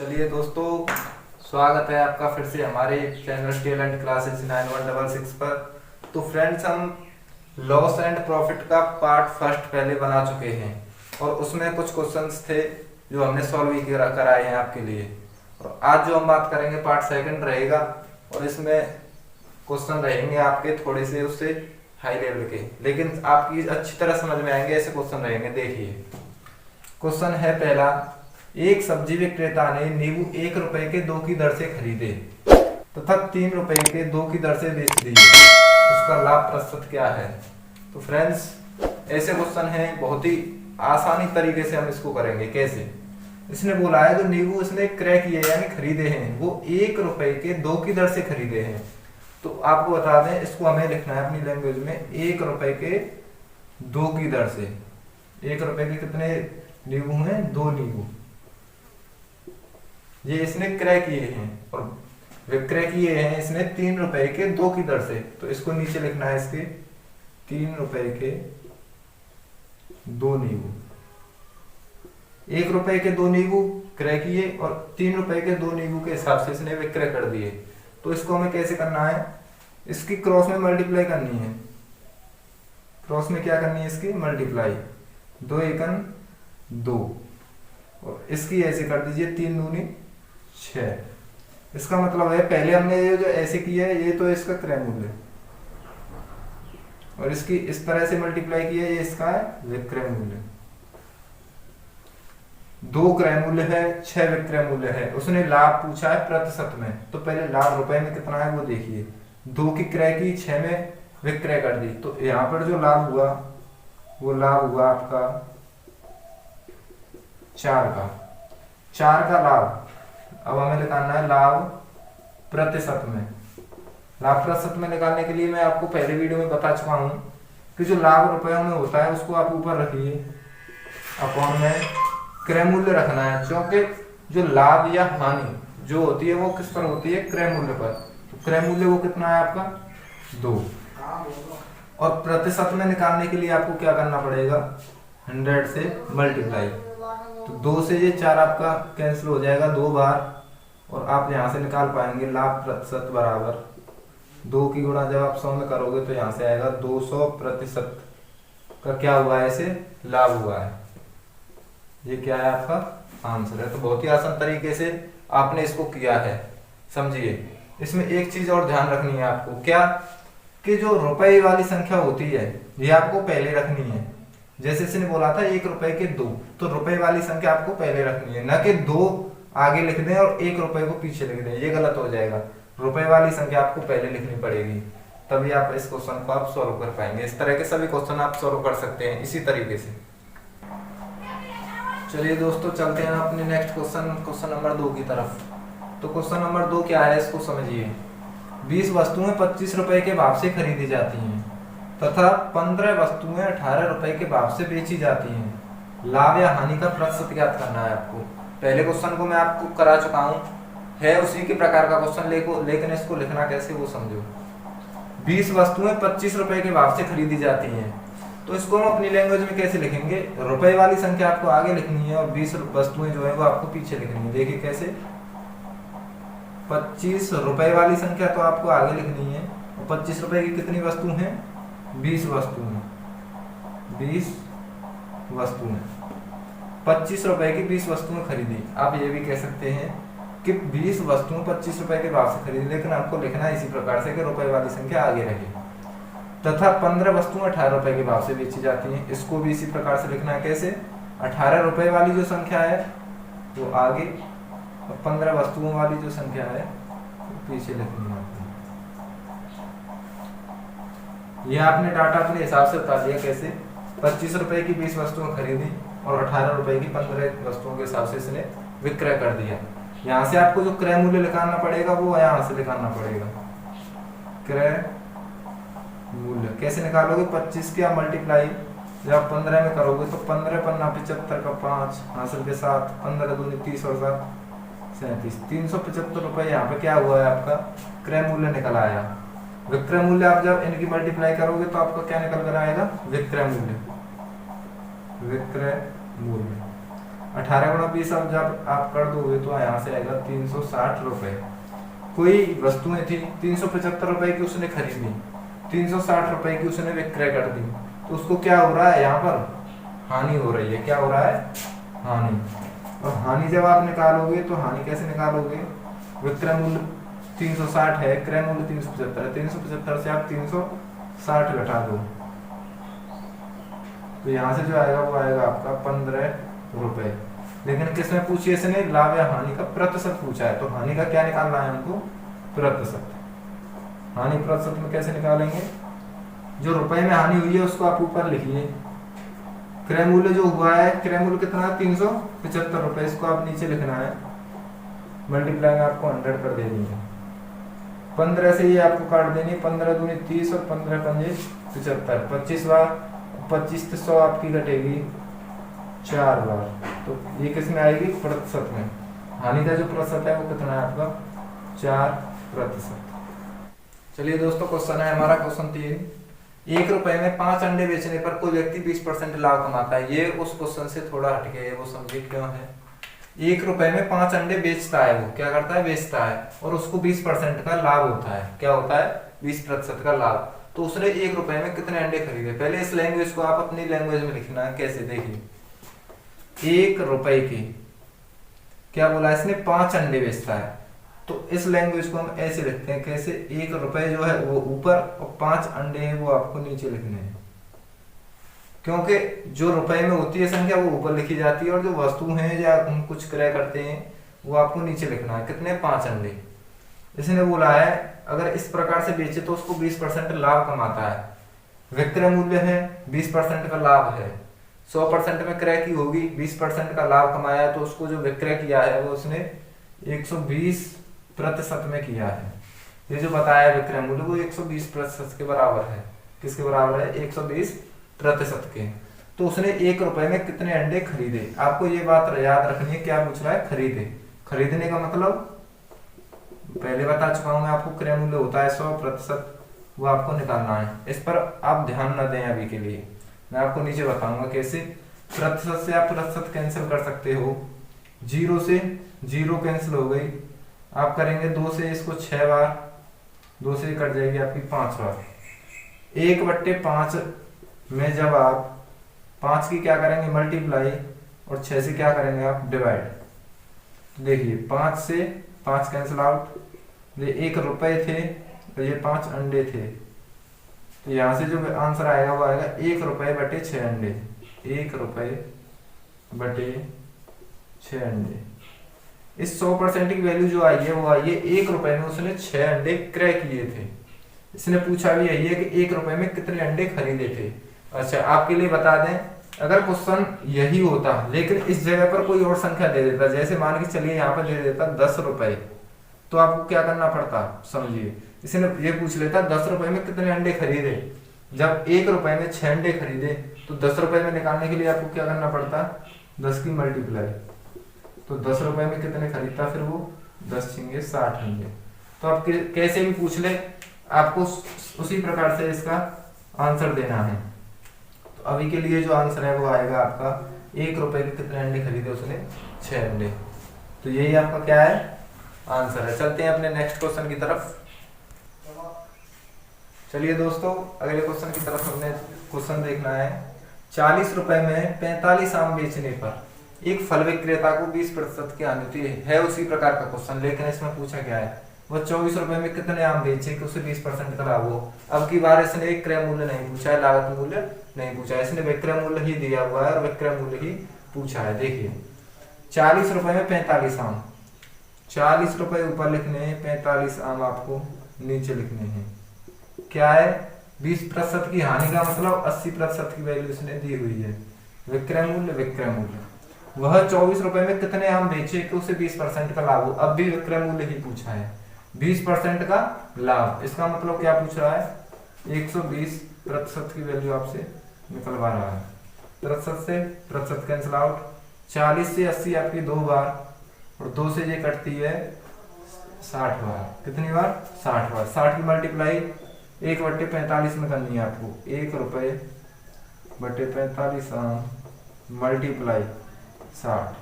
चलिए दोस्तों, स्वागत है आपका फिर से हमारे चैनल टैलेंट क्लासेस 9166 पर। तो फ्रेंड्स, हम लॉस एंड प्रॉफिट का पार्ट फर्स्ट पहले बना चुके हैं और उसमें कुछ क्वेश्चंस थे जो हमने सॉल्व ही कराए हैं आपके लिए। और आज जो हम बात करेंगे पार्ट सेकंड रहेगा और इसमें क्वेश्चन रहेंगे आपके थोड़े से उससे हाई लेवल के, लेकिन आपकी अच्छी तरह समझ में आएंगे ऐसे क्वेश्चन रहेंगे। देखिए, क्वेश्चन है पहला, एक सब्जी विक्रेता ने नींबू 1 रुपए के 2 की दर से खरीदे तथा 3 रुपए के 2 की दर से बेच दिए, उसका लाभ प्रतिशत क्या है। तो फ्रेंड्स, ऐसे क्वेश्चन हैं, बहुत ही आसानी तरीके से हम इसको करेंगे। कैसे? इसने बोला है जो नींबू इसने क्रय किए यानी खरीदे हैं वो 1 रुपए के 2 की दर से खरीदे हैं। तो आपको बता दें, इसको हमें लिखना है अपनी लैंग्वेज में 1 रुपए के 2 की दर से। 1 रुपए के कितने नींबू हैं? 2 नींबू। ये इसने क्रय किए हैं और विक्रय किए हैं इसने 3 रुपए के 2 की दर से। तो इसको नीचे लिखना है इसके 3 रुपए के 2 नींबू। 1 रुपए के 2 नींबू क्रय किए और 3 रुपए के 2 नींबू के हिसाब से इसने विक्रय कर दिए। तो इसको हमें कैसे करना है? इसकी क्रॉस में मल्टीप्लाई करनी है। क्रॉस में क्या करनी है? इसकी मल्टीप्लाई। 2 एकन 2 और इसकी ऐसे कर दीजिए 3 दूनी 6। इसका मतलब है पहले हमने ये जो ऐसे किया है ये तो इसका क्रय मूल्य और इसकी इस तरह से मल्टीप्लाई किया है, ये इसका है विक्रय मूल्य। 2 क्रय मूल्य है, 6 विक्रय मूल्य है। उसने लाभ पूछा है प्रतिशत में, तो पहले लाभ रुपए में कितना है वो देखिए। 2 की क्रय की, 6 में विक्रय कर दी, तो यहाँ पर जो लाभ हुआ वो लाभ हुआ आपका 4 का लाभ। अब हमें निकालना है लाभ प्रतिशत में। लाभ प्रतिशत में निकालने के लिए मैं आपको पहले वीडियो में बता चुका हूं कि जो लाभ रुपयों में होता है उसको आप ऊपर रखिए, अपॉन में क्रय मूल्य रखना है, क्योंकि जो लाभ या हानि जो होती है वो किस पर होती है? क्रय मूल्य पर। तो क्रय मूल्य वो कितना है आपका? 2। और प्रतिशत में निकालने के लिए आपको क्या करना पड़ेगा? 100 से मल्टीप्लाई। तो 2 से ये 4 आपका कैंसिल हो जाएगा 2 बार और आप यहां से निकाल पाएंगे लाभ प्रतिशत बराबर 2 की गुणा जब आप 100 में करोगे तो यहां से आएगा 200% का क्या हुआ है? ऐसे लाभ हुआ है। ये क्या है? आपका आंसर है। तो बहुत ही आसान तरीके से आपने इसको किया है, समझिए। इसमें एक चीज और ध्यान रखनी है आपको, क्या कि जो रुपए वाली संख्या होती है ये आपको पहले रखनी है। जैसे इसने बोला था 1 रुपए के 2, तो रुपए वाली संख्या आपको पहले रखनी है, न कि 2 आगे लिख दें और 1 रुपए को पीछे लिख दें, ये गलत हो जाएगा। रुपए वाली संख्या आपको पहले लिखनी पड़ेगी, तभी आप इस क्वेश्चन को आप सॉल्व कर पाएंगे। इस तरह के सभी क्वेश्चन आप सॉल्व कर सकते हैं इसी तरीके से। चलिए दोस्तों, चलते हैं अपने नेक्स्ट क्वेश्चन नंबर 2 की तरफ। तो क्वेश्चन नंबर 2 क्या है इसको समझिए। 20 वस्तुएं 25 रुपए के भाव से खरीदी जाती हैं तथा 15 वस्तुएं 18 रुपए के भाव से बेची जाती हैं। लाभ या हानि का प्रतिशत ज्ञात करना है आपको। पहले क्वेश्चन को मैं आपको करा चुका हूं, है उसी के प्रकार का क्वेश्चन, लेकिन इसको लिखना कैसे वो समझो। 20 वस्तुएं 25 रुपए के भाव से खरीदी जाती हैं, तो इसको हम अपनी लैंग्वेज में कैसे लिखेंगे? रुपए वाली संख्या आपको आगे लिखनी है और 20 वस्तुएं जो है वो आपको पीछे लिखनी है। देखिए कैसे, 25 रुपए वाली संख्या तो आपको आगे लिखनी है और 25 रुपए की कितनी वस्तु हैं? 20 वस्तुएं। 20 वस्तुएं 25 रुपए की 20 वस्तुएं खरीदी। आप ये भी कह सकते हैं कि 20 वस्तुएं 25 रुपए के भाव से खरीदी, लेकिन आपको लिखना है इसी प्रकार से कि रुपए वाली संख्या आगे रहे। तथा 15 वस्तुएं 18 रुपए के भाव से बेची जाती हैं, इसको भी इसी प्रकार से लिखना है। कैसे? 18 रुपए वाली जो संख्या है वो आगे और 15 वस्तुओं वाली जो संख्या है वो पीछे लिखनी है। ये आपने डाटा अपने हिसाब से बता दिया। कैसे? 25 रुपए की 20 वस्तुएं खरीदी और 18 रुपए की 15 वस्तुओं के हिसाब से इसने विक्रय कर दिया। यहाँ से आपको जो क्रय मूल्य निकालना पड़ेगा वो यहाँ से निकालना पड़ेगा। क्रय मूल्य कैसे निकालोगे? 25 के आप मल्टीप्लाई जब 15 में करोगे तो 15 पन्ना 75 का 5 हासिल के 7, 15 दूनी 30 और 7 37, 375 रुपए यहाँ पे क्या हुआ है? आपका क्रय मूल्य निकल आया। विक्रय मूल्य आप जब इनकी मल्टीप्लाई करोगे तो आपका क्या निकल कर आएगा? विक्रय मूल्य। विक्रय मूल्य 18 गुणा 20 अब जब आप कर दोगे तो यहाँ से आएगा 360 रुपए। कोई वस्तुएं थी 375 रुपए की उसने खरीदी, 360 रुपए की उसने विक्रय कर दी, तो उसको क्या हो रहा है, यहाँ पर हानि हो रही है। क्या हो रहा है, हानि। और हानि जब आप निकालोगे तो हानि कैसे निकालोगे, विक्रय मूल्य 360 है, क्रय मूल्य 375 है, 375 से आप 360 घटा दो तो यहाँ से जो आएगा वो आएगा आपका 15 रुपए। लेकिन किसमें पूछी है इसने, लाभ या हानि का प्रतिशत पूछा है, तो हानि का क्या निकालना है हमको, प्रतिशत। हानि प्रतिशत में कैसे निकालेंगे, जो रुपए में हानि हुई है उसको आप ऊपर लिखिए, क्रय मूल्य जो हुआ है, क्रय मूल्य कितना है 375 रुपए, इसको आप नीचे लिखना है, मल्टीप्लाई में आपको 100 कर देनी है। 15 से ये आपको काट देनी, 15 दूनी 30 और 15 पंजे 75, 25 बार, 25 से 100 आपकी घटेगी 4 बार, तो ये किस में आएगी, प्रतिशत में। हानि का जो प्रतिशत है वो कितना है आपका, 4%। चलिए दोस्तों, क्वेश्चन है हमारा क्वेश्चन 3। 1 रुपए में 5 अंडे बेचने पर कोई व्यक्ति 20% लाभ कमाता है। ये उस क्वेश्चन से थोड़ा हटके है, वो समझिए क्यों है। 1 रुपए में 5 अंडे बेचता है, वो क्या करता है, बेचता है, और उसको 20% का लाभ होता है। क्या होता है, 20% का लाभ। तो उसने 1 रुपए में कितने अंडे खरीदे। पहले इस लैंग्वेज को आप अपनी लैंग्वेज में लिखना है। कैसे, देखिए 1 रुपए की क्या बोला इसने, 5 अंडे बेचता है, तो इस लैंग्वेज को हम ऐसे लिखते हैं। कैसे, 1 रुपए जो है वो ऊपर और 5 अंडे हैं वो आपको नीचे लिखने हैं, क्योंकि जो रुपए में होती है संख्या वो ऊपर लिखी जाती है और जो वस्तु है या हम कुछ क्रय करते हैं वो आपको नीचे लिखना है। कितने, 5 अंडे। इसने बोला है अगर इस प्रकार से बेचे तो उसको 20% लाभ कमाता है। विक्रय मूल्य है, 20% का लाभ है, 100% में क्रय की होगी, 20% का लाभ कमाया है, तो उसको जो विक्रय किया है वो उसने 120% में किया है। ये जो बताया विक्रय मूल्य वो 120% के बराबर है। किसके बराबर है, 120% के। तो उसने 1 रुपए में कितने अंडे खरीदे। आपको ये बात याद रखनी है, क्या पूछ रहा है, खरीदे। खरीदने का मतलब पहले बता चुका हूं मैं आपको, क्रय मूल्य होता है 100%, वो आपको निकालना है। इस पर आप ध्यान न दें अभी के लिए, मैं आपको नीचे बताऊंगा कैसे। प्रतिशत से आप प्रतिशत कैंसिल कर सकते हो, 0 से 0 कैंसिल हो गई, आप करेंगे 2 से इसको 6 बार, 2 से कट जाएगी आपकी 5 बार। 1/5 में जब आप 5 की क्या करेंगे, मल्टीप्लाई, और 6 से क्या करेंगे आप, डिवाइड। देखिए 5 से 5 कैंसिल आउट, ये 1 रुपए थे तो ये 5 अंडे थे, तो यहां से जो आंसर आएगा वो आएगा 1 रुपए बटे 6 अंडे। 1 रुपए बटे 6 अंडे। इस 100% की वैल्यू जो आई है वो आई है 1 रुपए में उसने 6 अंडे क्रय किए थे। इसने पूछा भी यही है कि 1 रुपए में कितने अंडे खरीदे थे। अच्छा, आपके लिए बता दें, अगर क्वेश्चन यही होता लेकिन इस जगह पर कोई और संख्या दे देता, जैसे मान के चलिए यहाँ पर दे देता 10 रुपए, तो आपको क्या करना पड़ता, समझिए। इसने ये पूछ लेता 10 रुपए में कितने अंडे खरीदे। जब 1 रुपए में 6 अंडे खरीदे तो 10 रुपए में निकालने के लिए आपको क्या करना पड़ता, 10 की मल्टीप्लाई, तो 10 रुपए में कितने खरीदता, फिर वो 10 छिंगे 60 अंडे। तो आप कैसे भी पूछ ले, आपको उसी प्रकार से इसका आंसर देना है। तो अभी के लिए जो आंसर है वो आएगा आपका 1 रुपए के कितने अंडे खरीदे उसने, 6 अंडे। तो यही आपका क्या है, आंसर है। चलते हैं अपने नेक्स्ट क्वेश्चन की तरफ। चलिए दोस्तों, अगले क्वेश्चन की तरफ हमने क्वेश्चन देखना है। 40 रुपए में 45 आम बेचने पर एक फल विक्रेता को 20% की हानि होती है। उसी प्रकार का क्वेश्चन, लेकिन इसमें पूछा क्या है, वो 24 रुपए में कितने आम बेचे कि उसे 20% का लाभ हो। अब की बार इसने एक क्रय मूल्य नहीं पूछा है, लागत मूल्य नहीं पूछा है, इसने विक्रय मूल्य ही दिया हुआ है और विक्रय मूल्य ही पूछा है। देखिए 40 रुपए में 45 आम, 40 रुपए ऊपर लिखने हैं, 45 आम आपको नीचे लिखने हैं। क्या है, 20% की हानि का मतलब 80% की वैल्यू इसने दी हुई है। विक्रय मूल्य, विक्रय मूल्य, वह 24 रुपए में कितने आम बेचे कि उसे 20% का लाभ हो। अब भी विक्रय मूल्य ही पूछा है, 20% का लाभ, इसका मतलब क्या पूछ रहा है, 120% की वैल्यू आपसे निकलवा रहा है। प्रतिशत से प्रतिशत कैंसिल आउट, 40 से 80 आपकी 2 बार, और 2 से ये कटती है 60 बार। कितनी बार, 60 बार। 60 की मल्टीप्लाई 1/45 में करनी है आपको। 1 रुपए बटे 45 आम मल्टीप्लाई 60।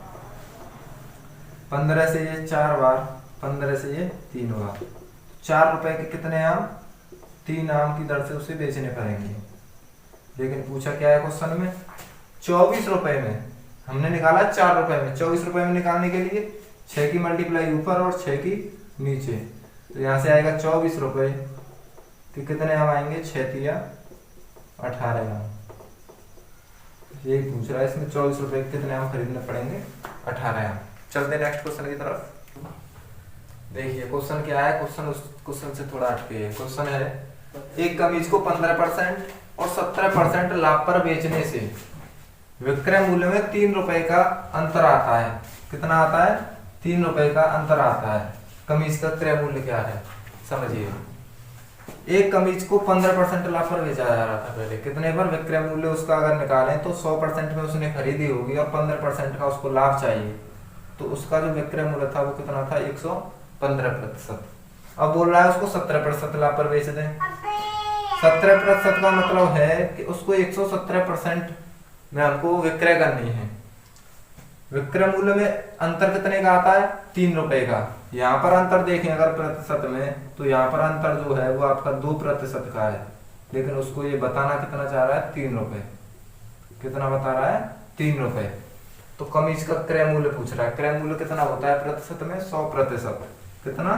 15 से ये 4 बार, 15 से ये 3 बार, 4 रुपए के कितने आम, 3 आम की दर से उसे बेचने पड़ेंगे। लेकिन पूछा क्या है क्वेश्चन में, 24 रुपए में। हमने निकाला 4 रुपए में, 24 रुपए में निकालने के लिए 6 की मल्टीप्लाई ऊपर और 6 की नीचे, तो यहाँ से आएगा 24 रुपए कि कितने आम आएंगे, 6 तिया 18 आम। यही पूछ रहा है इसमें 24 रुपए के कितने आम खरीदने पड़ेंगे, 18 आम। चलते नेक्स्ट क्वेश्चन की तरफ। देखिए क्वेश्चन क्या है, क्वेश्चन उस क्वेश्चन से थोड़ा हटके है। क्वेश्चन है एक कमीज को 15% और 17% लाभ पर बेचने से विक्रय मूल्य में 3 रुपए का अंतर आता है। कितना आता है, 3 रुपए का अंतर आता है। कमीज का क्रय मूल्य क्या है समझिए। एक कमीज को 15% लाभ पर बेचा जा रहा था पहले, कितने पर, विक्रय मूल्य उसका अगर निकालें तो 100% में उसने खरीदी होगी और 15% का उसको लाभ चाहिए, तो उसका जो विक्रय मूल्य था वो कितना था, 115%। अब बोल रहा है उसको 17% लाभ पर बेच दें। 17% का मतलब है कि उसको 117% में हमको विक्रय करनी है। विक्रय मूल्य में अंतर कितने का आता है, 3 रुपए का। यहाँ पर अंतर देखें अगर प्रतिशत में, तो यहाँ पर अंतर जो है वो आपका 2% का है, लेकिन उसको ये बताना कितना चाह रहा है, 3 रुपए। कितना बता रहा है, 3 रुपए। तो कमीज का क्रय मूल्य पूछ रहा है। क्रय मूल्य कितना होता है प्रतिशत में, 100%। कितना,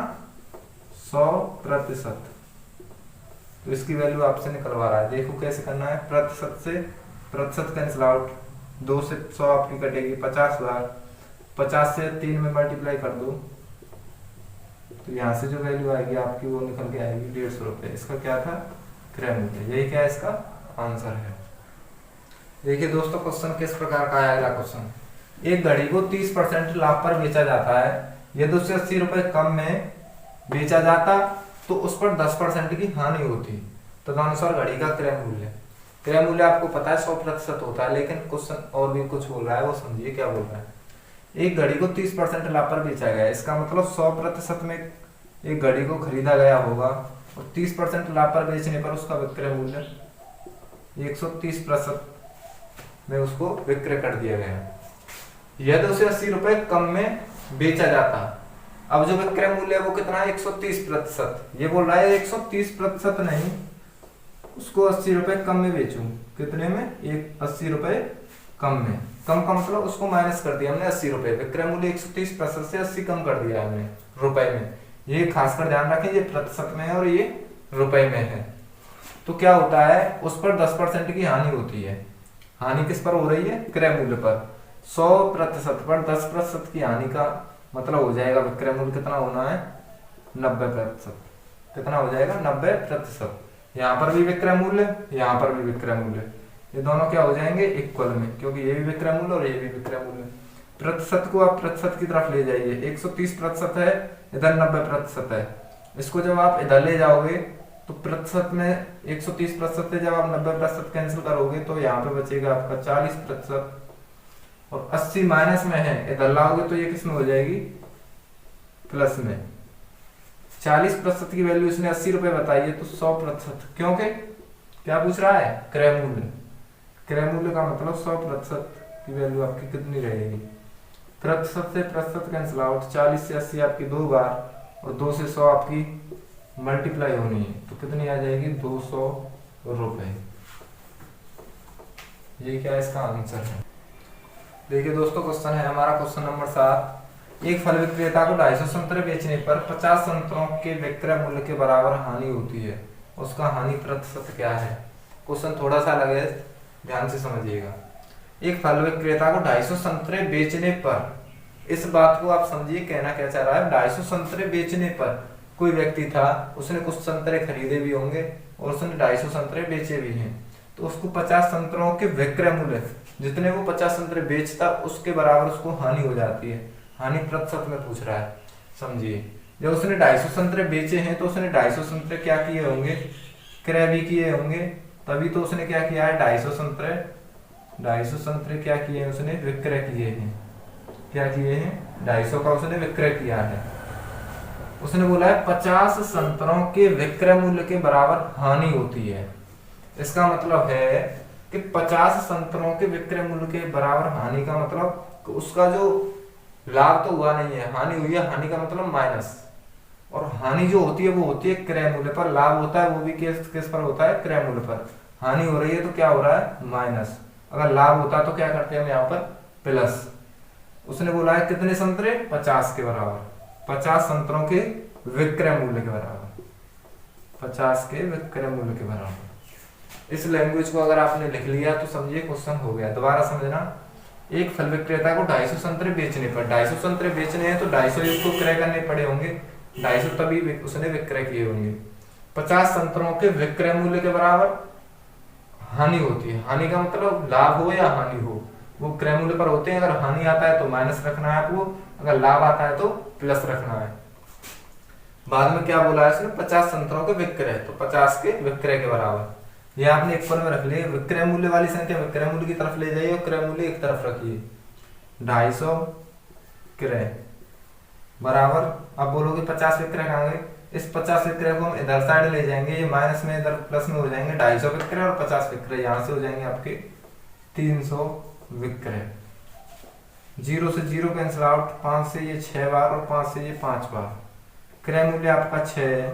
100%। तो इसकी वैल्यू आपसे निकलवा रहा है। देखो कैसे करना है, प्रतिशत से प्रतिशत कैंसिल आउट, 2 से 100 आपकी कटेगी 50 बार, 50 से 3 में मल्टीप्लाई कर दो, तो यहाँ से जो वैल्यू आएगी आपकी वो निकल के आएगी 150 रुपए। इसका क्या था, क्रय मूल्य। यही क्या इसका आंसर है। देखिए दोस्तों क्वेश्चन किस प्रकार का आएगा क्वेश्चन। एक घड़ी को 30% लाभ पर बेचा जाता है, यदि उसे 80 रुपए कम में बेचा जाता तो उस पर 10% की हानि होती। तदनुसार घड़ी का क्रय मूल्य। क्रय मूल्य आपको पता है 100% होता है, लेकिन क्वेश्चन और भी कुछ बोल रहा है, वो समझिए क्या बोल रहा है। एक घड़ी को 30% लाभ पर बेचा गया, इसका मतलब 100% में एक घड़ी को खरीदा गया होगा और 30% लाभ पर बेचने पर उसका विक्रय मूल्य 130% में उसको विक्रय कर दिया गया। यदि उसे 80 रुपए कम में बेचा जाता, अब जो विक्रय मूल्य है वो कितना है, 130%। ये बोल रहा है 130% नहीं, उसको 80 रुपए कम में बेचूं। कितने में, 80 रुपए कम में। कम का मतलब उसको माइनस कर दिया हमने 80 रुपए। विक्रय मूल्य 130% से 80 कम कर दिया हमने रुपए में। ये खासकर ध्यान रखें, ये प्रतिशत में है और ये रुपए में है। तो क्या होता है, उस पर 10% की हानि होती है। हानि किस पर हो रही है, क्रय मूल्य पर। 100% पर 10% की हानि का मतलब हो जाएगा विक्रय मूल्य कितना होना है, 90%। कितना हो जाएगा, 90%। यहाँ पर भी विक्रय मूल्य, यहाँ पर भी विक्रय मूल्य, ये दोनों क्या हो जाएंगे, इक्वल में, क्योंकि ये भी विक्रय मूल्य और ये भी विक्रय मूल्य। प्रतिशत को आप प्रतिशत की तरफ ले जाइए। 130% है, इधर 90% है। इसको जब आप इधर ले जाओगे तो प्रतिशत में 130% से जब आप 90% कैंसिल करोगे तो यहाँ पे बचेगा आपका 40%, और 80 माइनस में है, इधर लाओगे तो ये किस में हो जाएगी, प्लस में। 40% की वैल्यू इसने 80 रुपए बताई है, तो 100%, क्योंकि क्या पूछ रहा है, क्रय मूल्य। क्रय मूल्य का मतलब 100% की वैल्यू आपकी कितनी रहेगी। प्रतिशत से प्रतिशत कैंसिल आउट, 40 से 80 आपकी 2 बार और 2 से 100 आपकी मल्टीप्लाई होनी है, तो कितनी आ जाएगी, 200 रुपए। ये क्या इसका आंसर है। देखिए दोस्तों क्वेश्चन है हमारा क्वेश्चन नंबर 7। एक फल विक्रेता को 250 संतरे बेचने पर 50 संतरों के विक्रय मूल्य के बराबर हानि होती है, उसका हानि प्रतिशत क्या है। क्वेश्चन थोड़ा सा अलग है, ध्यान से समझिएगा। एक फल विक्रेता को 250 संतरे बेचने पर, इस बात को आप समझिए कहना क्या चाह रहा है। 250 संतरे बेचने पर कोई व्यक्ति था, उसने कुछ संतरे खरीदे भी होंगे और उसने 250 संतरे बेचे भी हैं, तो उसको 50 संतरों के विक्रय मूल्य, जितने वो 50 संतरे बेचता उसके बराबर उसको हानि हो जाती है। हानि प्रतिशत में पूछ रहा है, समझिए। जब उसने 250 संतरे बेचे हैं तो उसने 250 संतरे क्या किए होंगे, क्रय भी किए होंगे, तभी तो उसने क्या किया है, 250 संतरे क्या किए हैं, उसने विक्रय किए हैं। क्या किए हैं, 250 का उसने विक्रय किया है। उसने बोला है 50 संतरों के विक्रय मूल्य के बराबर हानि होती है। इसका मतलब है कि 50 संतरों के विक्रय मूल्य के बराबर हानि का मतलब उसका जो लाभ तो हुआ नहीं है, हानि हुई है, हानि का मतलब माइनस। और हानि जो होती है वो होती है क्रय मूल्य पर, लाभ होता है वो भी किस किस पर होता है, क्रय मूल्य पर। हानि हो रही है तो क्या हो रहा है, माइनस। अगर लाभ होता है तो क्या करते हैं हम यहाँ पर, प्लस। उसने बोला है कितने संतरे, 50 के बराबर, 50 संतरों के विक्रय मूल्य के बराबर, 50 के विक्रय मूल्य के बराबर। इस लैंग्वेज को अगर आपने लिख लिया तो समझिए क्वेश्चन हो गया। दोबारा समझना, एक फल विक्रेता को 250 संतरे बेचने पर, 250 संतरे बेचने हैं तो 250 इसको क्रय करने पड़े होंगे, 250 तभी उसने विक्रय किए होंगे। 50 संतरों के विक्रय मूल्य के बराबर हानि होती है, हानि का मतलब लाभ हो या हानि हो, वो क्रय मूल्य पर होते हैं। अगर हानि आता है तो माइनस रखना है आपको, अगर लाभ आता है तो प्लस रखना है। बाद में क्या बोला है इसने, 50 संतरों के विक्रय, तो 50 के विक्रय के बराबर। ये आपने एक पल में रख लिया, विक्रय मूल्य वाली संख्या विक्रय मूल्य की तरफ ले जाइए और क्रय मूल्य एक तरफ रखिए। 250 क्रय बराबर, अब बोलोगे 50 विक्रय कहाँ गए, इस 50 विक्रय को हम इधर साइड ले जाएंगे, ये माइनस में इधर प्लस में हो जाएंगे। 250 विक्रय और 50 विक्रय यहाँ से हो जाएंगे आपके 300 विक्रय। 0 से 0 कैंसिल आउट, 5 से ये 6 बार और 5 से ये 5 बार। क्रय मूल्य आपका 6,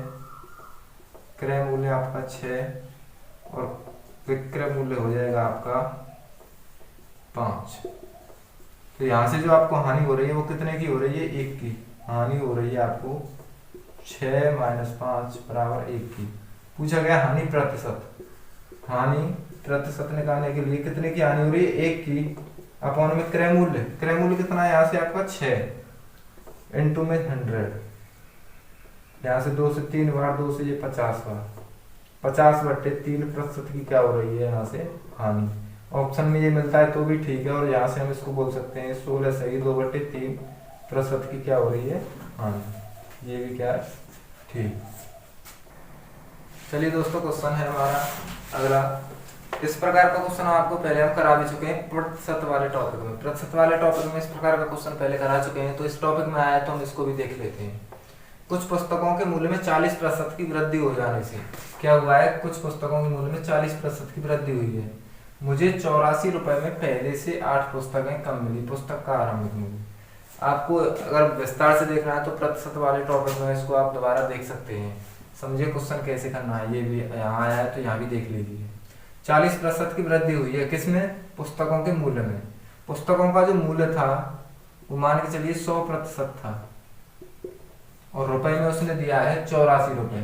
क्रय मूल्य आपका 6 और विक्रय मूल्य हो जाएगा आपका 5। तो यहाँ से जो आपको हानि हो रही है वो कितने की हो रही है, 1 की हानि हो रही है आपको, 6 माइनस 5 बराबर 1 की। पूछा गया हानि प्रतिशत, हानि प्रतिशत निकालने के लिए कितने की हानि हो रही है, 1 की, अपॉन में क्रय मूल्य, क्रय मूल्य कितना है यहाँ से आपका 6 इंटू में 100, यहाँ से 2 से 3 बार, 2 से ये 50 बार, 50/3% की क्या हो रही है यहाँ से हानि। ऑप्शन में ये मिलता है तो भी ठीक है, और यहाँ से हम इसको बोल सकते हैं 16 सही 2/3% की क्या हो रही है हानि, ये भी क्या है ठीक। चलिए दोस्तों, क्वेश्चन है हमारा अगला। इस प्रकार का क्वेश्चन आपको पहले हम करा भी चुके हैं प्रतिशत वाले टॉपिक में। प्रतिशत वाले टॉपिक में इस प्रकार का क्वेश्चन पहले करा चुके हैं, तो इस टॉपिक में आया तो हम इसको भी देख लेते हैं। कुछ पुस्तकों के मूल्य में 40% की वृद्धि हो जाने से क्या हुआ है, कुछ पुस्तकों के मूल्य में 40% की वृद्धि हुई है। मुझे 84 रुपए में पहले से 8 पुस्तकें कम मिली। पुस्तक का आरंभिक मूल्य आपको अगर विस्तार से देखना है तो प्रतिशत वाले टॉपिक में इसको आप दोबारा देख सकते हैं। समझिए क्वेश्चन कैसे करना है, ये भी यहाँ आया है तो यहाँ भी देख लीजिए। 40% की वृद्धि हुई है किसमें, पुस्तकों के मूल्य में। पुस्तकों का जो मूल्य था वो मान के चलिए 100% था, और रुपए में उसने दिया है 84 रुपए।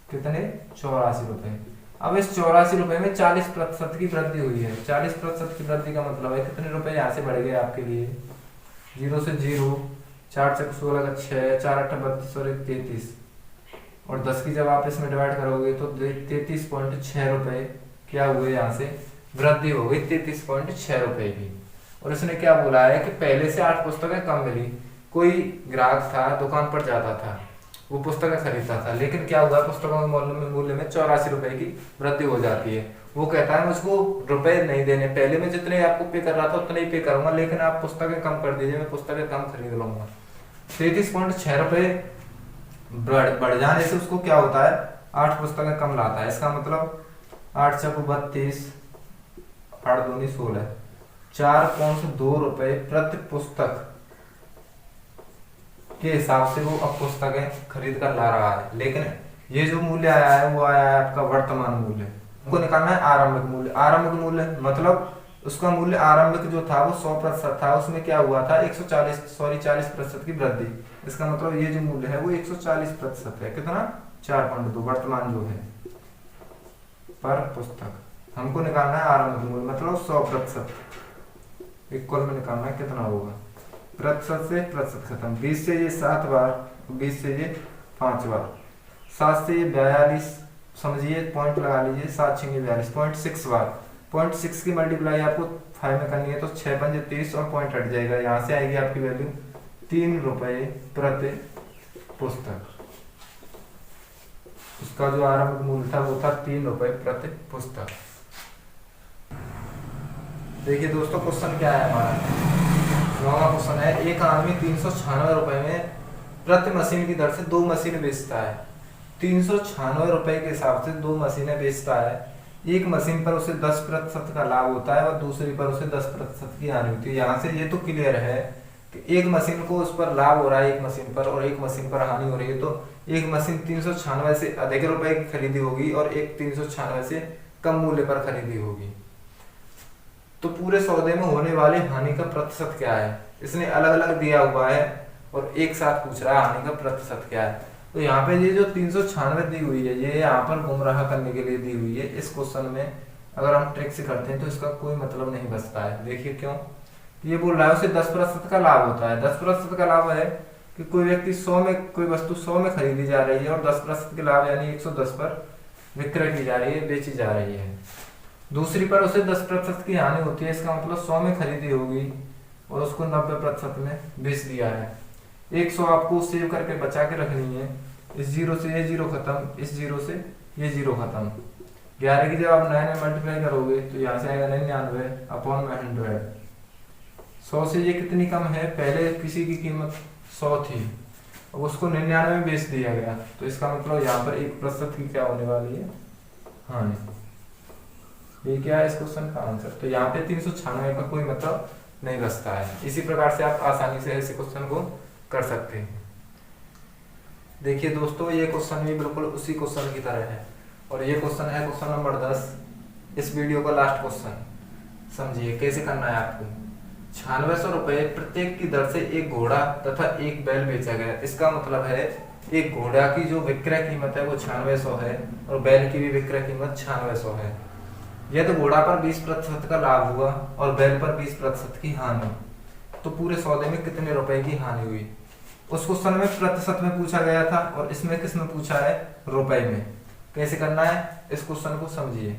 कितने, 84 रुपए। अब इस 84 रुपए में 40% की वृद्धि हुई है। 40% की वृद्धि का मतलब है कितने रुपए यहाँ से बढ़ गए आपके लिए, 0 से 0, 4 चक 16 का 6, 4 8 32 और 1 33, और 10 की जब आप इसमें डिवाइड करोगे तो 33.6 रुपए क्या हुए, यहाँ से वृद्धि हो गई 33.6 रुपए की। और इसने क्या बोला है कि पहले से 8 पुस्तकें कम मिली। कोई ग्राहक था, दुकान पर जाता था, वो पुस्तकें खरीदता था, लेकिन क्या हुआ, पुस्तकों के मूल्य में 84 रुपए की वृद्धि हो जाती है। वो कहता है मुझको रुपए नहीं देने, पहले मैं जितने आपको पे कर रहा था उतने ही पे करूंगा, लेकिन आप पुस्तकें कम कर दीजिए, मैं पुस्तकें कम खरीद लूंगा। 33.6 रुपए बढ़ जाने से उसको क्या होता है, 8 पुस्तकें कम लाता है। इसका मतलब 8 चक 32, 8 दूनी 16, 4.2 रुपए प्रति पुस्तक के हिसाब से वो अब पुस्तकें खरीद कर ला रहा है। लेकिन ये जो मूल्य आया है वो आया है आपका वर्तमान मूल्य। उनको निकालना है आरंभिक मूल्य। आरंभिक मूल्य मतलब उसका मूल्य आरंभिक जो था वो 100% था, उसमें क्या हुआ था 40% की वृद्धि। इसका मतलब ये जो मूल्य है वो 140% है। कितना, 4.2 वर्तमान जो है पर पुस्तक। हमको निकालना है आरंभिक मूल्य मतलब 100%। इक्वल में निकालना है कितना होगा, प्रतिशत से प्रतिशत खत्म। 20 से ये 7 बार, 20 से ये 5 बार, 7 से ये 42, समझिए पॉइंट लगा लीजिए, 7 6 42, 0.6 बार। 0.6 की मल्टीप्लाई आपको 5 में करनी है तो 6 पंजे 30 और पॉइंट हट जाएगा, यहाँ से आएगी आपकी वैल्यू 3 रुपए प्रति पुस्तक। उसका जो आरंभिक मूल्य था वो था 3 रुपए प्रति पुस्तक। देखिए दोस्तों, क्वेश्चन क्या है हमारा, नौवां क्वेश्चन है। एक आदमी 396 रुपए में प्रति मशीन की दर से 2 मशीन बेचता है। 396 रुपए के हिसाब से 2 मशीनें बेचता है। एक मशीन पर उसे 10% का लाभ होता है और दूसरी पर उसे 10% की हानि होती है। यहाँ से ये तो क्लियर है कि एक मशीन को उस पर लाभ हो रहा है एक मशीन पर और एक मशीन पर हानि हो रही है, तो एक मशीन 396 से अधिक रुपए की खरीदी होगी और एक 396 से कम मूल्य पर खरीदी होगी। तो पूरे सौदे में होने वाली हानि का प्रतिशत क्या है, इसने अलग अलग दिया हुआ है और एक साथ पूछ रहा है हानि का प्रतिशत क्या है। तो यहाँ पे ये जो 396 दी हुई है ये यहाँ पर गुमराह करने के लिए दी हुई है। इस क्वेश्चन में अगर हम ट्रिक से करते हैं तो इसका कोई मतलब नहीं बचता है। देखिए क्यों, ये बोल रहा है उसे 10% का लाभ होता है। 10% का लाभ है कि कोई व्यक्ति 100 में कोई वस्तु 100 में खरीदी जा रही है और 10% के लाभ यानी 110 पर विक्रय की जा रही है, बेची जा रही है। दूसरी पर उसे 10% की हानि होती है, इसका मतलब 100 में खरीदी होगी और उसको 90% में बेच दिया है। 100 आपको सेव करके बचा के रखनी है। इस जीरो से ये जीरो खत्म, इस जीरो से ये जीरो खत्म। 11 की जब आप 9 में मल्टीप्लाई करोगे तो यहाँ से आएगा 99 अपॉन में 100। 100 से ये कितनी कम है, पहले किसी की कीमत 100 थी अब उसको 99 में बेच दिया गया, तो इसका मतलब यहाँ पर 1% की क्या होने वाली है, हानि। ये क्या है इस क्वेश्चन का आंसर। तो यहाँ पे 396 का कोई मतलब नहीं बचता है। इसी प्रकार से आप आसानी से ऐसे क्वेश्चन को कर सकते हैं। देखिए दोस्तों ये क्वेश्चन भी बिल्कुल उसी क्वेश्चन की तरह है और ये क्वेश्चन है क्वेश्चन नंबर 10, इस वीडियो का लास्ट क्वेश्चन। समझिए कैसे करना है आपको। 9600 रुपए प्रत्येक की दर से एक घोड़ा तथा एक बैल बेचा गया। इसका मतलब है एक घोड़ा की जो विक्रय कीमत है वो 9600 है और बैल की भी विक्रय कीमत 9600 है। यह तो घोड़ा पर 20% का लाभ हुआ और बैल पर 20% की हानि, तो पूरे सौदे में कितने रुपए की हानि हुई। उस क्वेश्चन में प्रतिशत में पूछा गया था और इसमें किस में पूछा है, रुपए में। कैसे करना है इस क्वेश्चन को समझिए।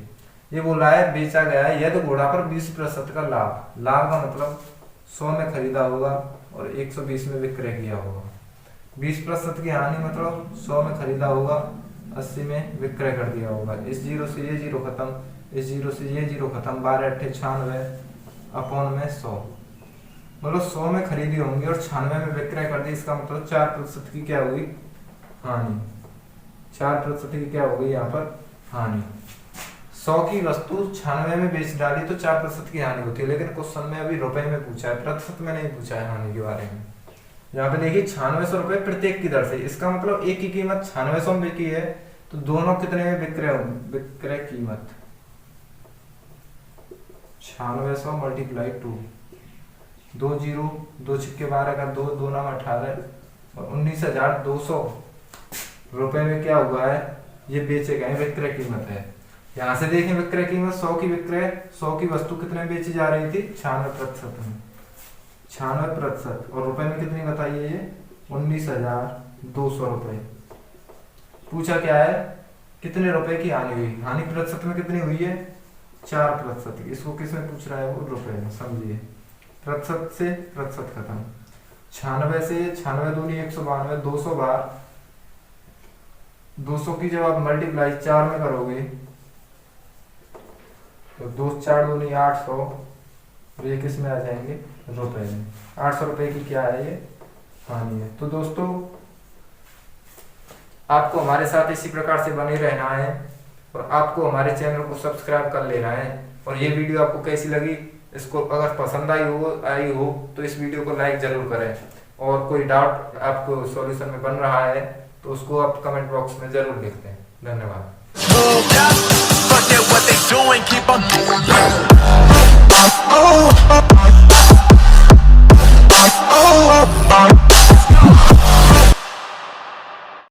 ये बोल रहा है बेचा गया है, यह तो घोड़ा पर 20% का लाभ। लाभ का मतलब 100 में खरीदा होगा और 120 में विक्रय किया होगा। 20% की हानि मतलब 100 में खरीदा होगा, 80 में विक्रय कर दिया होगा। इस जीरो से ये जीरो खत्म, इस जीरो से ये जीरो खत्म। 12 8 96 अपॉन में 100, मतलब 100 में खरीदी होंगी और 96 में विक्रय कर दी। इसका मतलब 4% की क्या हुई, हानि। 4% की क्या हो गई यहाँ पर, हानि। 100 की वस्तु 96 में बेच डाली तो 4% की हानि होती है, लेकिन क्वेश्चन में अभी रुपए में पूछा है, प्रतिशत में नहीं पूछा है हानि के बारे में। यहाँ पे देखिए 9600 रुपए प्रत्येक की दर से, इसका मतलब एक की कीमत 9600 में बिकी है तो दोनों कितने में विक्रय होंगे, विक्रय कीमत 9600 मल्टीप्लाई 2, 2 जीरो 2 छिक्के 12 का 2, 2 नाम 18 और 19200 रुपए में क्या हुआ है, ये बेचे गए विक्रय कीमत है। यहाँ से देखें विक्रय कीमत 100 की विक्रय, 100 की वस्तु कितने में बेची जा रही थी, 96% में, 96% और रुपए में कितनी बताइए, ये 19200 रुपए। पूछा क्या है, कितने रुपए की हानि हुई। हानि प्रतिशत में कितनी हुई है, 4%। इसको किस में पूछ रहा है, वो रुपए में। समझिए प्रतिशत से प्रतिशत खत्म। 96 से 96 दूनी 192, 200 बार 200 की जब आप मल्टीप्लाई 4 में करोगे तो 2 4 दूनी 800, ये किस में आ जाएंगे, रुपए में। 800 रुपए की क्या है, ये हानि है। तो दोस्तों आपको हमारे साथ इसी प्रकार से बने रहना है और आपको हमारे चैनल को सब्सक्राइब कर लेना है। और ये वीडियो आपको कैसी लगी, इसको अगर पसंद आई हो तो इस वीडियो को लाइक जरूर करें और कोई डाउट आपको सॉल्यूशन में बन रहा है तो उसको आप कमेंट बॉक्स में जरूर लिख दें। धन्यवाद। What they doing, keep on doing that.